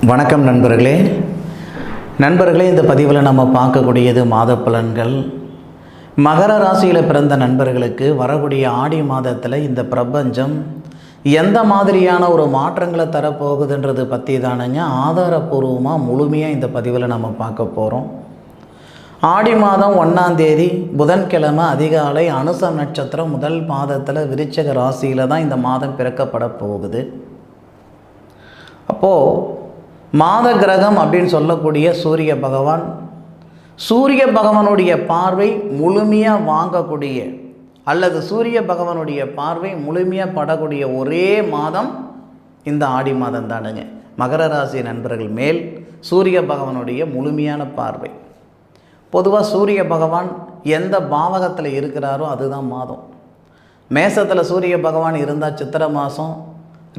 வணக்கம் நண்பர்களே. இந்த பதிவில் நம்ம பார்க்கக்கூடியது மாத பலன்கள். மகர ராசியில் பிறந்த நண்பர்களுக்கு வரக்கூடிய ஆடி மாதத்தில் இந்த பிரபஞ்சம் எந்த மாதிரியான ஒரு மாற்றங்களை தரப்போகுதுன்றது பற்றி தானுங்க ஆதாரபூர்வமாக முழுமையாக இந்த பதிவில் நம்ம பார்க்க போகிறோம். ஆடி மாதம் 1ஆம் தேதி புதன்கிழமை அதிகாலை அனுசம் நட்சத்திரம் முதல் பாதத்தில் விருச்சிக ராசியில் தான் இந்த மாதம் பிறக்கப்பட போகுது. அப்போது மாத கிரகம் அப்படின்னு சொல்லக்கூடிய சூரிய பகவானுடைய பார்வை முழுமையாக வாங்கக்கூடிய அல்லது சூரிய பகவானுடைய பார்வை முழுமையாக படக்கூடிய ஒரே மாதம் இந்த ஆடி மாதம் தானுங்க. மகர ராசி நண்பர்கள் மேல் சூரிய பகவானுடைய முழுமையான பார்வை. பொதுவாக சூரிய பகவான் எந்த பாவகத்தில் இருக்கிறாரோ அதுதான் மாதம். மேசத்தில் சூரிய பகவான் இருந்தால் சித்திரை மாதம்,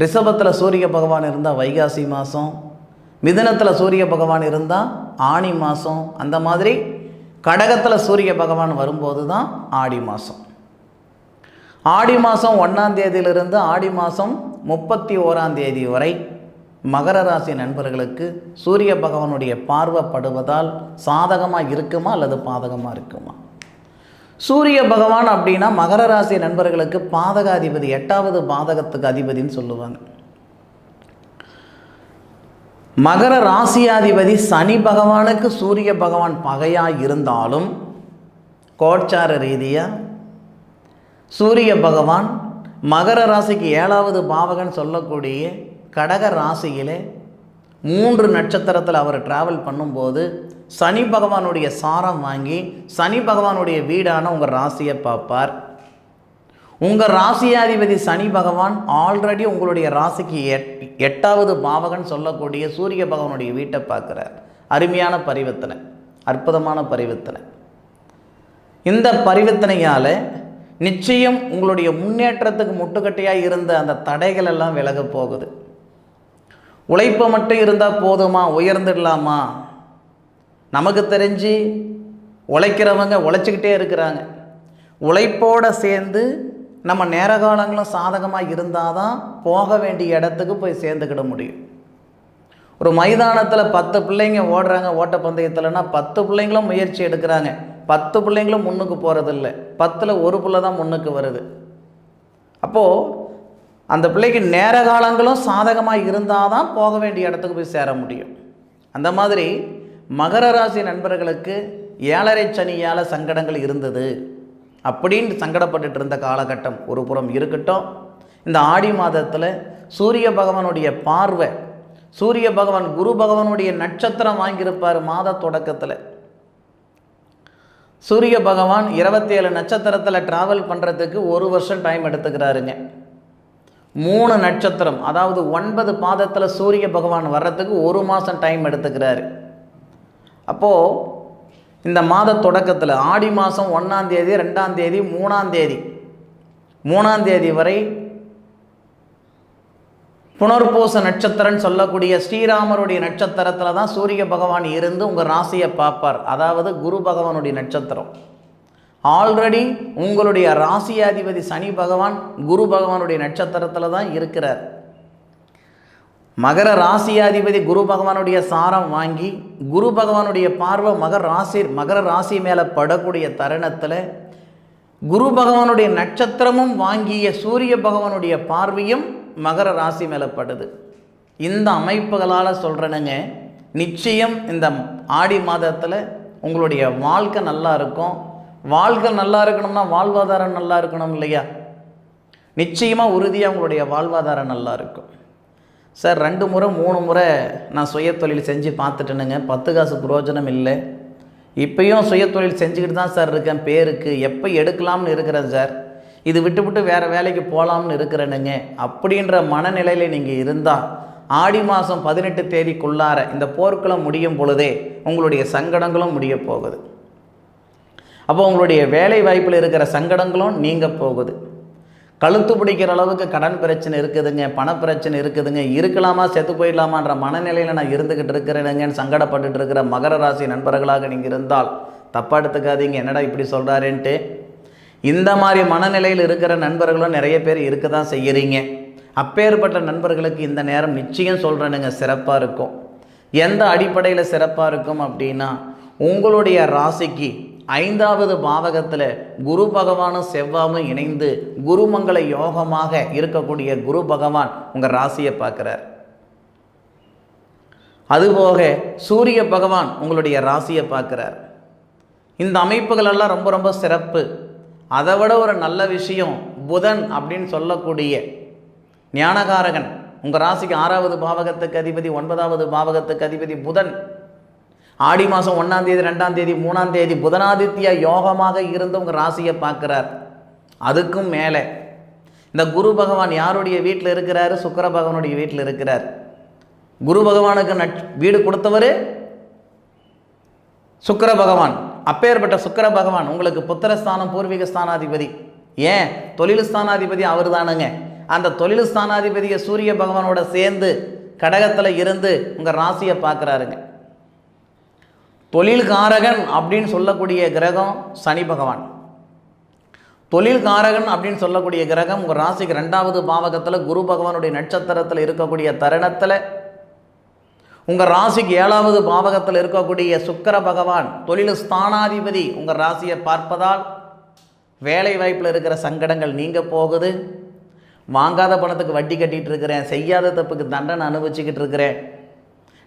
ரிஷபத்தில் சூரிய பகவான் இருந்தால் வைகாசி மாதம், மிதுனத்தில் சூரிய பகவான் இருந்தால் ஆனி மாதம், அந்த மாதிரி கடகத்தில் சூரிய பகவான் வரும்போது தான் ஆடி மாதம். ஆடி மாதம் 1ஆம் தேதியிலிருந்து ஆடி மாதம் 31ஆம் தேதி வரை மகர ராசி நண்பர்களுக்கு சூரிய பகவானுடைய பார்வைப்படுவதால் சாதகமாக இருக்குமா அல்லது பாதகமாக இருக்குமா? சூரிய பகவான் அப்படின்னா மகர ராசி நண்பர்களுக்கு பாதகாதிபதி, 8வது பாதகத்துக்கு அதிபதின்னு சொல்லுவாங்க. மகர ராசியாதிபதி சனி பகவானுக்கு சூரிய பகவான் பகையாக இருந்தாலும் கோட்சார ரீதியாக சூரிய பகவான் மகர ராசிக்கு 7வது பாவகன் சொல்லக்கூடிய கடக ராசியிலே 3 நட்சத்திரத்தில் அவர் டிராவல் பண்ணும்போது சனி பகவானுடைய சாரம் வாங்கி சனி பகவானுடைய வீடான உங்கள் ராசியை பார்ப்பார். உங்கள் ராசியாதிபதி சனி பகவான் ஆல்ரெடி உங்களுடைய ராசிக்கு 8வது பாவகன் சொல்லக்கூடிய சூரிய பகவானுடைய வீட்டை பார்க்குறார். அருமையான பரிவர்த்தனை, அற்புதமான பரிவர்த்தனை. இந்த பரிவர்த்தனையால் நிச்சயம் உங்களுடைய முன்னேற்றத்துக்கு முட்டுக்கட்டையாக இருந்த அந்த தடைகள் எல்லாம் விலக போகுது. உழைப்பு மட்டும் இருந்தால் போதுமா, உயர்ந்துடலாமா? நமக்கு தெரிஞ்சு உழைக்கிறவங்க உழைச்சிக்கிட்டே இருக்கிறாங்க. உழைப்போடு சேர்ந்து நம்ம நேர காலங்களும் சாதகமாக இருந்தால் தான் போக வேண்டிய இடத்துக்கு போய் சேர்ந்துக்கிட முடியும். ஒரு மைதானத்தில் 10 பிள்ளைங்க ஓடுறாங்க ஓட்டப்பந்தயத்தில்னா 10 பிள்ளைங்களும் முயற்சி எடுக்கிறாங்க, 10 பிள்ளைங்களும் முன்னுக்கு போகிறதில்ல, 10ல் ஒரு பிள்ளை தான் முன்னுக்கு வருது. அப்போது அந்த பிள்ளைக்கு நேர காலங்களும் சாதகமாக இருந்தால் தான் போக வேண்டிய இடத்துக்கு போய் சேர முடியும். அந்த மாதிரி மகர ராசி நண்பர்களுக்கு 7.5 சனியால் சங்கடங்கள் இருந்தது அப்படின்னு சங்கடப்பட்டுட்டு இருந்த காலகட்டம் ஒரு புறம் இருக்கட்டும். இந்த ஆடி மாதத்தில் சூரிய பகவானுடைய பார்வை, சூரிய பகவான் குரு பகவானுடைய நட்சத்திரம் வாங்கியிருப்பார். மாத தொடக்கத்தில் சூரிய பகவான் 27 நட்சத்திரத்தில் டிராவல் பண்ணுறதுக்கு 1 வருஷம் டைம் எடுத்துக்கிறாருங்க. 3 நட்சத்திரம் அதாவது 9 பாதத்தில் சூரிய பகவான் வர்றதுக்கு 1 மாதம் டைம் எடுத்துக்கிறாரு. அப்போது இந்த மாத தொடக்கத்தில் ஆடி மாதம் 1ஆம் தேதி 2ஆம் தேதி 3ஆம் தேதி வரை புனர்பூச நட்சத்திரம்னு சொல்லக்கூடிய ஸ்ரீராமருடைய நட்சத்திரத்தில் தான் சூரிய பகவான் இருந்து உங்கள் ராசியை பார்ப்பார். அதாவது குரு பகவானுடைய நட்சத்திரம். ஆல்ரெடி உங்களுடைய ராசியாதிபதி சனி பகவான் குரு பகவானுடைய நட்சத்திரத்தில் தான் இருக்கிறார். மகர ராசியாதிபதி குரு பகவானுடைய சாரம் வாங்கி குரு பகவானுடைய பார்வை மகர ராசி மேலே படக்கூடிய தருணத்தில் குரு பகவானுடைய நட்சத்திரமும் வாங்கிய சூரிய பகவானுடைய பார்வையும் மகர ராசி மேலே படுது. இந்த அமைப்புகளால் சொல்கிறேனுங்க, நிச்சயம் இந்த ஆடி மாதத்தில் உங்களுடைய வாழ்க்கை நல்லா இருக்கும். வாழ்க்கை நல்லா இருக்கணும்னா வாழ்வாதாரம் நல்லா இருக்கணும் இல்லையா? நிச்சயமாக உறுதியாக உங்களுடைய வாழ்வாதாரம் நல்லா இருக்கும். சார் 2 முறை 3 முறை நான் சுயத்தொழில் செஞ்சு பார்த்துட்டேனுங்க, 10 காசு பிரயோஜனம் இல்லை. இப்போயும் சுயத்தொழில் செஞ்சுக்கிட்டு தான் சார் இருக்கேன், பேருக்கு எப்போ எடுக்கலாம்னு இருக்கிறேன் சார், இது விட்டு வேறு வேலைக்கு போகலாம்னு இருக்கிறேனுங்க அப்படின்ற மனநிலையில் நீங்கள் இருந்தால் ஆடி மாதம் 18 தேதிக்குள்ளார இந்த போர்க்களம் முடியும் பொழுதே உங்களுடைய சங்கடங்களும் முடிய போகுது. அப்போ உங்களுடைய வேலை வாய்ப்பில் இருக்கிற சங்கடங்களும் நீங்க போகுது. கழுத்து பிடிக்கிற அளவுக்கு கடன் பிரச்சனை இருக்குதுங்க, பணப்பிரச்சனை இருக்குதுங்க, இருக்கலாமா செத்து போயிடலாமான்ற மனநிலையில் நான் இருந்துக்கிட்டு இருக்கிறேனுங்கன்னு சங்கடப்பட்டுட்டு இருக்கிற மகர ராசி நண்பர்களாக நீங்கள் இருந்தால் தப்பாக எடுத்துக்காதீங்க. என்னடா இப்படி சொல்கிறாருன்ட்டு. இந்த மாதிரி மனநிலையில் இருக்கிற நண்பர்களும் நிறைய பேர் இருக்க தான் செய்கிறீங்க. அப்பேற்பட்ட நண்பர்களுக்கு இந்த நேரம் நிச்சயம் சொல்கிறேனுங்க சிறப்பாக இருக்கும். எந்த அடிப்படையில் சிறப்பாக இருக்கும் அப்படின்னா, உங்களுடைய ராசிக்கு 5வது பாவகத்தில் குரு பகவானும் செவ்வாயும் இணைந்து குருமங்கள யோகமாக இருக்கக்கூடிய குரு பகவான் உங்கள் ராசியை பார்க்குறார். அதுபோக சூரிய பகவான் உங்களுடைய ராசியை பார்க்குறார். இந்த அமைப்புகள் எல்லாம் ரொம்ப ரொம்ப சிறப்பு. அதை விட ஒரு நல்ல விஷயம், புதன் அப்படின்னு சொல்லக்கூடிய ஞானகாரகன் உங்கள் ராசிக்கு 6வது பாவகத்துக்கு அதிபதி, 9வது பாவகத்துக்கு அதிபதி புதன் ஆடி மாதம் 1ஆம் தேதி 2ஆம் தேதி 3ஆம் தேதி புதனாதித்ய யோகமாக இருந்து உங்கள் ராசியை பார்க்குறார். அதுக்கும் மேலே இந்த குரு பகவான் யாருடைய வீட்டில் இருக்கிறாரு? சுக்கிர பகவானுடைய வீட்டில் இருக்கிறார். குரு பகவானுக்கு வீடு கொடுத்தவர் சுக்கிர பகவான். அப்பேற்பட்ட சுக்கிர பகவான் உங்களுக்கு புத்திரஸ்தானம் பூர்வீக ஸ்தானாதிபதி, ஏன் தொழில் ஸ்தானாதிபதி அவர் தானுங்க. அந்த தொழில் ஸ்தானாதிபதியை சூரிய பகவானோட சேர்ந்து கடகத்தில் இருந்து உங்கள் ராசியை பார்க்குறாருங்க. தொழில்காரகன் அப்படின்னு சொல்லக்கூடிய கிரகம் சனி பகவான். தொழில்காரகன் அப்படின்னு சொல்லக்கூடிய கிரகம் உங்கள் ராசிக்கு 2வது பாவகத்தில் குரு பகவானுடைய நட்சத்திரத்தில் இருக்கக்கூடிய தருணத்தில் உங்கள் ராசிக்கு 7வது பாவகத்தில் இருக்கக்கூடிய சுக்கிர பகவான் தொழில் ஸ்தானாதிபதி உங்கள் ராசியை பார்ப்பதால் வேலை வாய்ப்பில் இருக்கிற சங்கடங்கள் நீங்க போகுது. வாங்காத பணத்துக்கு வட்டி கட்டிகிட்டு இருக்கிறேன், செய்யாத தப்புக்கு தண்டனை அனுபவிச்சுக்கிட்டு இருக்கிறேன்,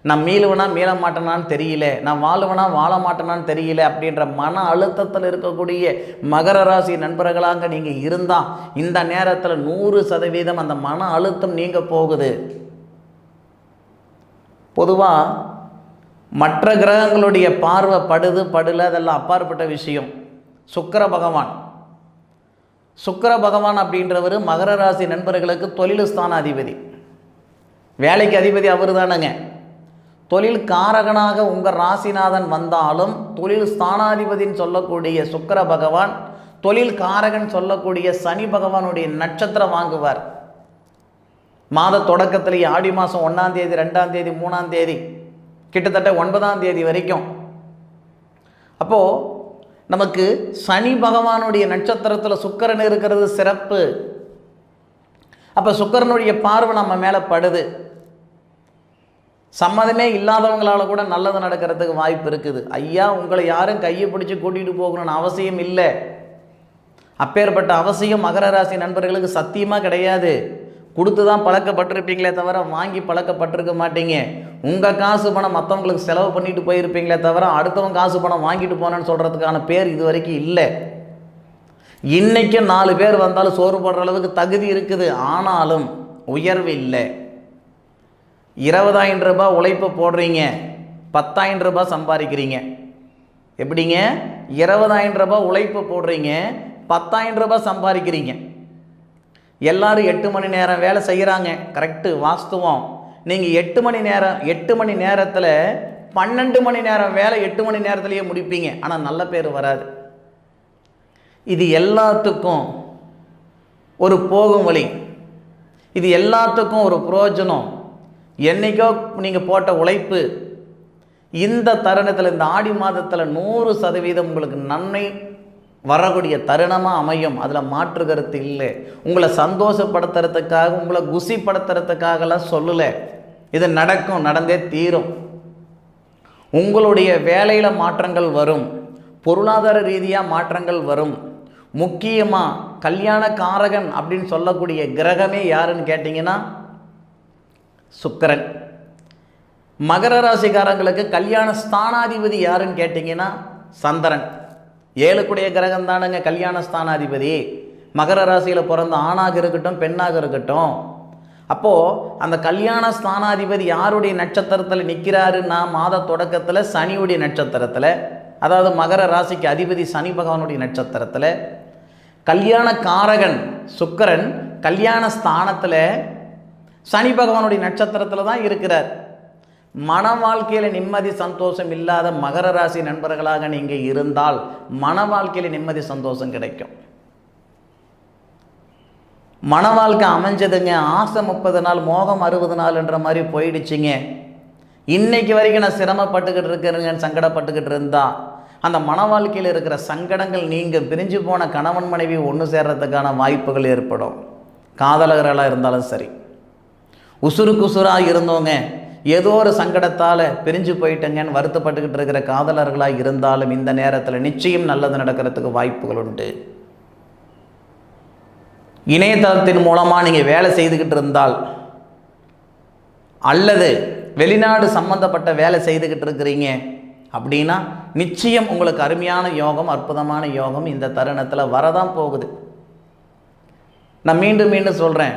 நான் மீளுவனா மீள மாட்டேனான்னு தெரியல, நான் வாழுவனா வாழ மாட்டேனான்னு தெரியல அப்படின்ற மன அழுத்தத்தில் இருக்கக்கூடிய மகர ராசி நண்பர்களாக நீங்கள் இருந்தால் இந்த நேரத்தில் 100% அந்த மன அழுத்தம் நீங்க போகுது. பொதுவாக மற்ற கிரகங்களுடைய பார்வை படுது படல அதெல்லாம் அப்பாற்பட்ட விஷயம். சுக்கிர பகவான் அப்படின்றவர் மகர ராசி நண்பர்களுக்கு தொழில் ஸ்தான அதிபதி, வேலைக்கு அதிபதி அவர் தானுங்க. தொழில் காரகனாக உங்கள் ராசிநாதன் வந்தாலும் தொழில் ஸ்தானாதிபதின்னு சொல்லக்கூடிய சுக்கிர பகவான் தொழில் காரகன் சொல்லக்கூடிய சனி பகவானுடைய நட்சத்திரம் வாங்குவார். மாத தொடக்கத்திலேயே ஆடி மாதம் 1ஆம் தேதி 2ஆம் தேதி 3ஆம் தேதி கிட்டத்தட்ட 9ஆம் தேதி வரைக்கும். அப்போது நமக்கு சனி பகவானுடைய நட்சத்திரத்தில் சுக்கிரன் இருக்கிறது சிறப்பு. அப்போ சுக்கிரனுடைய பார்வை நம்ம மேலே படுது. சம்மதமே இல்லாதவங்களால கூட நல்லது நடக்கிறதுக்கு வாய்ப்பு இருக்குது. ஐயா உங்களை யாரும் கையை பிடிச்சி கூட்டிகிட்டு போகணும்னு அவசியம் இல்லை. அப்பேற்பட்ட அவசியம் மகர ராசி நண்பர்களுக்கு சத்தியமாக கிடையாது. கொடுத்து தான் பழக்கப்பட்டிருப்பீங்களே தவிர வாங்கி பழக்கப்பட்டிருக்க மாட்டீங்க. உங்கள் காசு பணம் மற்றவங்களுக்கு செலவு பண்ணிட்டு போயிருப்பீங்களே தவிர அடுத்தவங்க காசு பணம் வாங்கிட்டு போனேன்னு சொல்கிறதுக்கான பேர் இது வரைக்கும் இல்லை. இன்றைக்கும் 4 பேர் வந்தாலும் சோறு போடுற அளவுக்கு தகுதி இருக்குது. ஆனாலும் உயர்வு இல்லை. 20,000 ரூபாய் உழைப்பு போடுறீங்க, 10,000 ரூபாய் சம்பாதிக்கிறீங்க. எப்படிங்க? 20,000 ரூபாய் உழைப்பு போடுறீங்க, 10,000 ரூபாய் சம்பாதிக்கிறீங்க. எல்லாரும் 8 மணி நேரம் வேலை செய்கிறாங்க, கரெக்டு, வாஸ்தவம். நீங்கள் 8 மணி நேரத்தில் 12 மணி நேரம் வேலை 8 மணி நேரத்துலேயே முடிப்பீங்க. ஆனால் நல்ல பேர் வராது. இது எல்லாத்துக்கும் ஒரு போகும் வழி, இது எல்லாத்துக்கும் ஒரு பிரயோஜனம். என்றைக்கோ நீங்கள் போட்ட உழைப்பு இந்த தருணத்தில் இந்த ஆடி மாதத்தில் 100% உங்களுக்கு நன்மை வரக்கூடிய தருணமாக அமையும். அதில் மாற்று கருத்து இல்லை. உங்களை சந்தோஷப்படுத்துறதுக்காக உங்களை குசிப்படுத்துறதுக்காகலாம் சொல்லலை. இது நடக்கும், நடந்தே தீரும். உங்களுடைய வேலையில் மாற்றங்கள் வரும், பொருளாதார ரீதியாக மாற்றங்கள் வரும். முக்கியமாக கல்யாண காரகன் அப்படின்னு சொல்லக்கூடிய கிரகமே யாருன்னு கேட்டிங்கன்னா சுக்கிரன். மகர ராசிக்காரங்களுக்கு கல்யாண ஸ்தானாதிபதி யாருன்னு கேட்டிங்கன்னா சந்திரன். 7 கிரகம் தானுங்க கல்யாண ஸ்தானாதிபதி. மகர ராசியில் பிறந்த ஆணாக இருக்கட்டும் பெண்ணாக இருக்கட்டும். அப்போது அந்த கல்யாண ஸ்தானாதிபதி யாருடைய நட்சத்திரத்தில் நிற்கிறாருன்னா மாத தொடக்கத்தில் சனியுடைய நட்சத்திரத்தில், அதாவது மகர ராசிக்கு அதிபதி சனி பகவானுடைய நட்சத்திரத்தில். கல்யாண காரகன் சுக்கிரன் கல்யாண ஸ்தானத்தில் சனி பகவானுடைய நட்சத்திரத்தில் தான் இருக்கிறார். மன வாழ்க்கையில் நிம்மதி சந்தோஷம் இல்லாத மகர ராசி நண்பர்களாக நீங்கள் இருந்தால் மன வாழ்க்கையில் நிம்மதி சந்தோஷம் கிடைக்கும். மன வாழ்க்கை அமைஞ்சதுங்க, ஆசை 30 நாள் மோகம் 60 நாள் என்ற மாதிரி போயிடுச்சிங்க. இன்னைக்கு வரைக்கும் நான் சிரமப்பட்டுக்கிட்டு இருக்கிறேங்கன்னு சங்கடப்பட்டுக்கிட்டு இருந்தா அந்த மன வாழ்க்கையில் இருக்கிற சங்கடங்கள் நீங்கள் பிரிஞ்சு போன கணவன் மனைவி ஒன்று சேர்றதுக்கான வாய்ப்புகள் ஏற்படும். காதலர்களாக இருந்தாலும் சரி, உசுருக்கு உசுராக இருந்தவங்க ஏதோ ஒரு சங்கடத்தால் பிரிஞ்சு போயிட்டங்கன்னு வருத்தப்பட்டுக்கிட்டு இருக்கிற காதலர்களாக இருந்தாலும் இந்த நேரத்தில் நிச்சயம் நல்லது நடக்கிறதுக்கு வாய்ப்புகள் உண்டு. இணையதளத்தின் மூலமாக நீங்கள் வேலை செய்துக்கிட்டு இருந்தால் அல்லது வெளிநாடு சம்பந்தப்பட்ட வேலை செய்துக்கிட்டு இருக்கிறீங்க அப்படின்னா நிச்சயம் உங்களுக்கு அருமையான யோகம், அற்புதமான யோகம் இந்த தருணத்தில் வரதான் போகுது. நான் மீண்டும் மீண்டும் சொல்கிறேன்,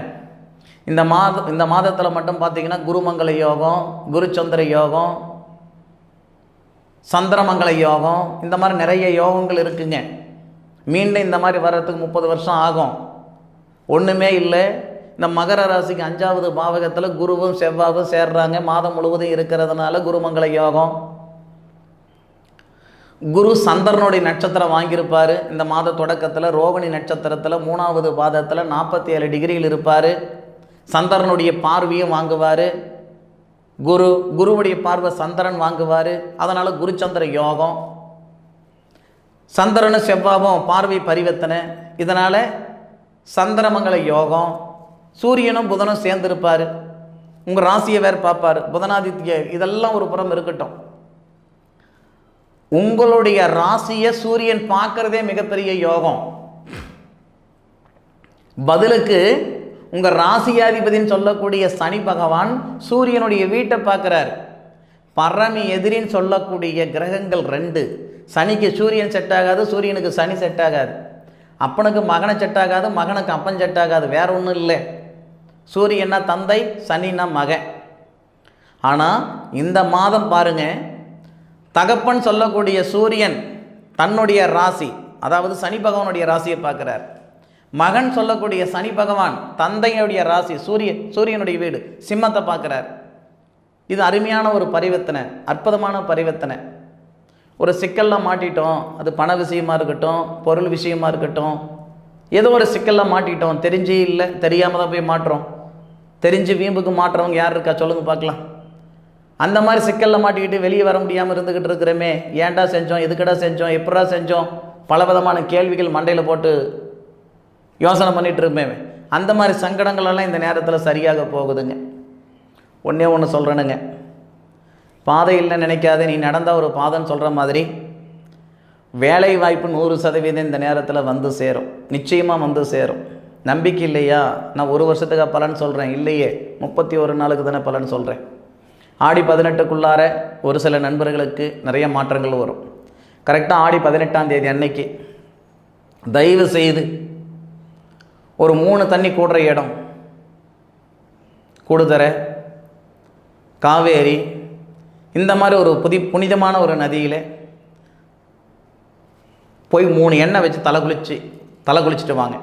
இந்த மாதத்தில் மட்டும் பார்த்தீங்கன்னா குருமங்கள யோகம், குருச்சந்திர யோகம், சந்திரமங்கல யோகம், இந்த மாதிரி நிறைய யோகங்கள் இருக்குங்க. மீண்டும் இந்த மாதிரி வர்றதுக்கு 30 வருஷம் ஆகும். ஒன்றுமே இல்லை. இந்த மகர ராசிக்கு 5வது பாவகத்தில் குருவும் செவ்வாவும் சேர்றாங்க. மாதம் முழுவதும் இருக்கிறதுனால குருமங்கள யோகம். குரு சந்திரனுடைய நட்சத்திரம் வாங்கியிருப்பார். இந்த மாத தொடக்கத்தில் ரோகிணி நட்சத்திரத்தில் 3வது பாதத்தில் 47 டிகிரியில் இருப்பார். சந்திரனுடைய பார்வையும் வாங்குவார். குருவுடைய பார்வை சந்திரன் வாங்குவார். அதனால் குருச்சந்திர யோகம். சந்திரனும் செவ்வாவும் பார்வை பரிவர்த்தனை, இதனால் சந்திரமங்கல யோகம். சூரியனும் புதனும் சேர்ந்திருப்பார். உங்கள் ராசியை வேறு பார்ப்பார். புதனாதித்ய இதெல்லாம் ஒரு புறம் இருக்கட்டும். உங்களுடைய ராசியை சூரியன் பார்க்கறதே மிகப்பெரிய யோகம். பதிலுக்கு உங்கள் ராசியாதிபதினு சொல்லக்கூடிய சனி பகவான் சூரியனுடைய வீட்டை பார்க்குறார். பரமி எதிரின்னு சொல்லக்கூடிய கிரகங்கள் 2. சனிக்கு சூரியன் செட் ஆகாது, சூரியனுக்கு சனி செட் ஆகாது. அப்பனுக்கு மகனை செட் ஆகாது, மகனுக்கு அப்பன் செட் ஆகாது. வேற ஒன்றும் இல்லை. சூரியன்னா தந்தை, சனின்னா மகன். ஆனால் இந்த மாதம் பாருங்க, தகப்பன் சொல்லக்கூடிய சூரியன் தன்னுடைய ராசி, அதாவது சனி பகவானுடைய ராசியை பார்க்குறார். மகன் சொல்லக்கூடிய சனி பகவான் தந்தையுடைய ராசி சூரியனுடைய வீடு சிம்மத்தை பார்க்குறார். இது அருமையான ஒரு பரிவர்த்தனை, அற்புதமான பரிவர்த்தனை. ஒரு சிக்கலில் மாட்டிட்டோம், அது பண விஷயமா இருக்கட்டும், பொருள் விஷயமா இருக்கட்டும், ஏதோ ஒரு சிக்கலில் மாட்டிட்டோம், தெரிஞ்சே இல்லை தெரியாமல் தான் போய் மாட்டுறோம். தெரிஞ்சு வீம்புக்கு மாட்டுறவங்க யார் இருக்கா சொல்லுங்கள் பார்க்கலாம். அந்த மாதிரி சிக்கலில் மாட்டிக்கிட்டு வெளியே வர முடியாமல் இருந்துக்கிட்டு இருக்கிறோமே, ஏன்டா செஞ்சோம், எதுக்கடா செஞ்சோம், எப்படா செஞ்சோம், பலவிதமான கேள்விகள் மண்டையில் போட்டு யோசனை பண்ணிகிட்டு இருப்பேன். அந்த மாதிரி சங்கடங்களெல்லாம் இந்த நேரத்தில் சரியாக போகுதுங்க. ஒன்றே ஒன்று சொல்கிறேனுங்க, பாதை இல்லைன்னு நினைக்காதே, நீ நடந்தால் ஒரு பாதைன்னு சொல்கிற மாதிரி வேலை வாய்ப்பு 100% இந்த நேரத்தில் வந்து சேரும். நிச்சயமாக வந்து சேரும். நம்பிக்கை இல்லையா? நான் 1 வருஷத்துக்கு பலன் சொல்கிறேன். இல்லையே, 31 நாளுக்கு தானே பலன் சொல்கிறேன். ஆடி 18க்குள்ளார ஒரு சில நண்பர்களுக்கு நிறைய மாற்றங்கள் வரும். கரெக்டாக ஆடி 18ஆம் தேதி அன்னைக்கு தயவு செய்து ஒரு 3 தண்ணி கூடுற இடம், கூடுதரை, காவேரி, இந்த மாதிரி ஒரு புனிதமான ஒரு நதியில் போய் 3 எண்ணெய் வச்சு தலை குளிச்சுட்டு வாங்க,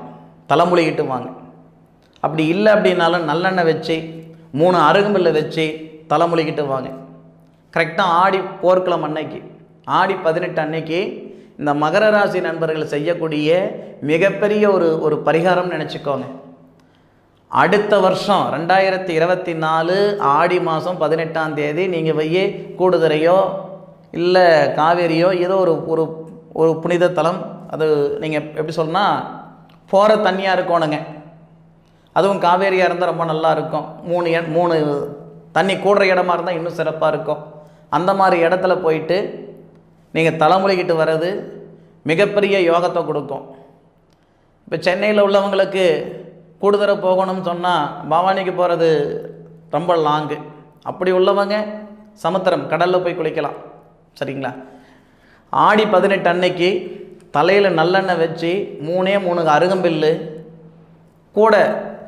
தலைமுழுகிட்டு வாங்க. அப்படி இல்லை அப்படின்னாலும் நல்லெண்ணெய் வச்சு 3 அருகம்புல்லை வச்சு தலைமுழுகிட்டு வாங்க. கரெக்டாக ஆடி போர்க்களம் அன்னைக்கு, ஆடி 18 அன்னைக்கு இந்த மகர ராசி நண்பர்கள் செய்யக்கூடிய மிகப்பெரிய ஒரு பரிகாரம் நினச்சிக்கோங்க. அடுத்த வருஷம் 2024 ஆடி மாதம் 18ஆம் தேதி நீங்கள் வையே கூடுதுறையோ இல்லை காவேரியோ ஏதோ ஒரு புனித தலம், அது நீங்கள் எப்படி சொன்னால் போகிற தண்ணியாக இருக்கணுங்க. அதுவும் காவேரியாக இருந்தால் ரொம்ப நல்லா இருக்கும். 3 தண்ணி கூடுற இடமா இருந்தால் இன்னும் சிறப்பாக இருக்கும். அந்த மாதிரி இடத்துல போயிட்டு நீங்கள் தலைமுழுகிட்டு வர்றது மிகப்பெரிய யோகத்தை கொடுக்கும். இப்போ சென்னையில் உள்ளவங்களுக்கு கூடுதரை போகணும்னு சொன்னால் பவானிக்கு போகிறது ரொம்ப லாங்கு. அப்படி உள்ளவங்க சமுத்திரம் கடலில் போய் குளிக்கலாம். சரிங்களா? ஆடி 18 அன்னைக்கு தலையில் நல்லெண்ணெய் வச்சு 3 அருகம்பில்லு கூட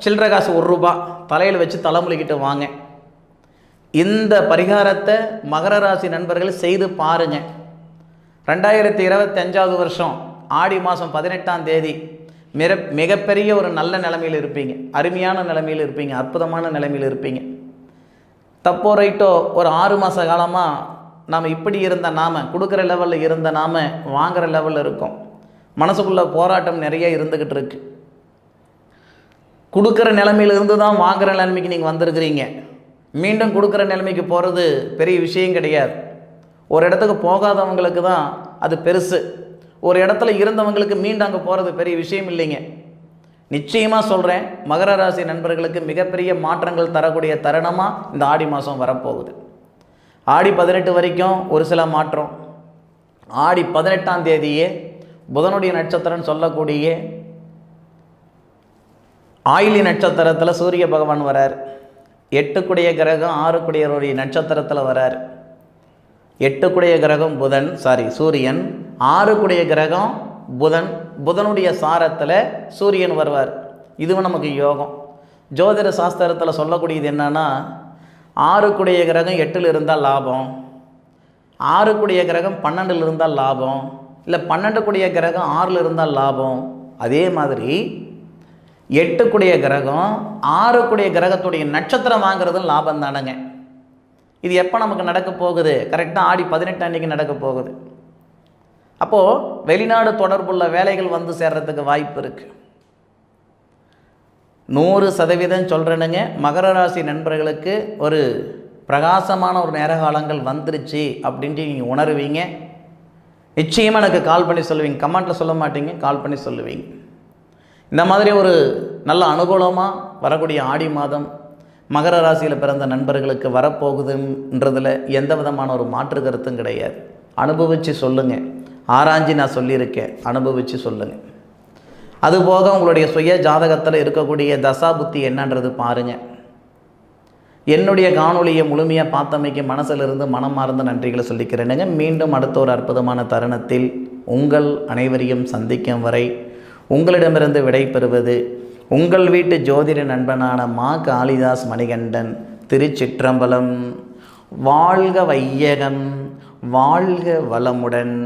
சில்லறை காசு 1 ரூபா தலையில் வச்சு தலைமுழுகிட்டு வாங்க. இந்த பரிகாரத்தை மகர ராசி நண்பர்கள் செய்து பாருங்க. 2025 வருஷம் ஆடி மாதம் 18ஆம் தேதி மிகப்பெரிய ஒரு நல்ல நிலைமையில் இருப்பீங்க, அருமையான நிலைமையில் இருப்பீங்க, அற்புதமான நிலைமையில் இருப்பீங்க. தப்போ ரைட்டோ ஒரு 6 மாத காலமாக நாம் இப்படி இருந்த நாம் கொடுக்குற லெவலில் இருந்த நாம் வாங்குகிற லெவலில் இருக்கோம். மனசுக்குள்ளே போராட்டம் நிறைய இருந்துக்கிட்டு இருக்கு. கொடுக்குற நிலைமையில் இருந்து தான் வாங்குகிற நிலைமைக்கு நீங்கள் வந்திருக்கிறீங்க. மீண்டும் கொடுக்குற நிலைமைக்கு போகிறது பெரிய விஷயம் கிடையாது. ஒரு இடத்துக்கு போகாதவங்களுக்கு தான் அது பெருசு. ஒரு இடத்துல இருந்தவங்களுக்கு மீண்டும் அங்கே போகிறது பெரிய விஷயம் இல்லைங்க. நிச்சயமாக சொல்கிறேன், மகர ராசி நண்பர்களுக்கு மிகப்பெரிய மாற்றங்கள் தரக்கூடிய தருணமாக இந்த ஆடி மாதம் வரப்போகுது. ஆடி 18 வரைக்கும் ஒரு சில மாற்றம். ஆடி 18ஆம் தேதியே புதனுடைய நட்சத்திரம் சொல்லக்கூடிய ஆயிலி நட்சத்திரத்தில் சூரிய பகவான் வரார். 8 கிரகம் 6 நட்சத்திரத்தில் வரார். 8 கிரகம் சூரியன், 6 கிரகம் புதன், புதனுடைய சாரத்தில் சூரியன் வருவார். இதுவும் நமக்கு யோகம். ஜோதிட சாஸ்திரத்தில் சொல்லக்கூடியது என்னன்னா, 6 கிரகம் 8 இருந்தால் லாபம், 6 கிரகம் 12 இருந்தால் லாபம், இல்லை 12 கிரகம் 6 இருந்தால் லாபம். அதே மாதிரி 8 கிரகம் 6 கிரகத்துடைய நட்சத்திரம் வாங்குறதும் லாபம் தானங்க. இது எப்போ நமக்கு நடக்க போகுது? கரெக்டாக ஆடி 18 அன்றைக்கி நடக்க போகுது. அப்போது வெளிநாடு தொடர்புள்ள வேலைகள் வந்து சேர்றதுக்கு வாய்ப்பு இருக்குது. 100% சொல்கிறேனுங்க, மகர ராசி நண்பர்களுக்கு ஒரு பிரகாசமான ஒரு நேர காலங்கள் வந்துருச்சு அப்படின்ட்டு நீங்கள் உணர்வீங்க. நிச்சயமாக எனக்கு கால் பண்ணி சொல்லுவீங்க. கமெண்ட்டில் சொல்ல மாட்டீங்க, கால் பண்ணி சொல்லுவீங்க. இந்த மாதிரி ஒரு நல்ல அனுகூலமாக வரக்கூடிய ஆடி மாதம் மகர ராசியில் பிறந்த நண்பர்களுக்கு வரப்போகுதுன்றதில் எந்த விதமான ஒரு மாற்று கருத்தும் கிடையாது. அனுபவித்து சொல்லுங்கள். ஆராய்ச்சி நான் சொல்லியிருக்கேன், அனுபவித்து சொல்லுங்கள். அதுபோக உங்களுடைய சுய ஜாதகத்தில் இருக்கக்கூடிய தசா புத்தி என்னன்றது பாருங்கள். என்னுடைய காணொலியை முழுமையாக பார்த்தமைக்கு மனசிலிருந்து மனமார்ந்த நன்றிகளை சொல்லிக்கிறேனுங்க. மீண்டும் அடுத்த ஒரு அற்புதமான தருணத்தில் உங்கள் அனைவரையும் சந்திக்கும் வரை உங்களிடமிருந்து விடை பெறுவது உங்கள் வீட்டு ஜோதிட நண்பனான மா காளிதாஸ் மணிகண்டன். திருச்சிற்றம்பலம். வாழ்க வையகம், வாழ்க வளமுடன்.